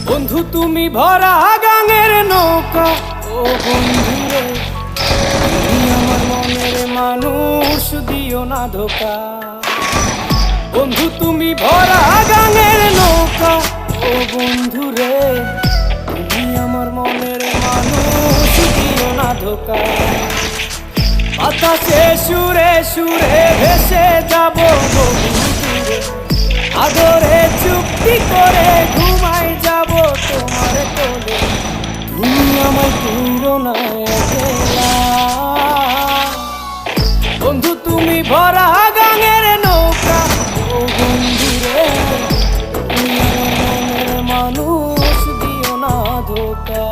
বন্ধু তুমি ভরা গাঙের নৌকা, ও বন্ধু রে তুমি আমার মনের মানুষ, দিও না ধোকা। বন্ধু তুমি ভরা গাঙের নৌকা, ও বন্ধু রে তুমি আমার মনের মানুষ, দিও না ধোকা। বাতাসে সুরে সুরে ভেসে যাব বন্ধুরে, আদরে চুক্তি করে ঘুমাই যাব তোমার কোলে। তুমি আমায় তুইরো না একলা, বন্ধু তুমি ভরা গাঙের নৌকা, ও বন্ধু রে তুমি আমার মনের মানুষ, দিও না ধোকা।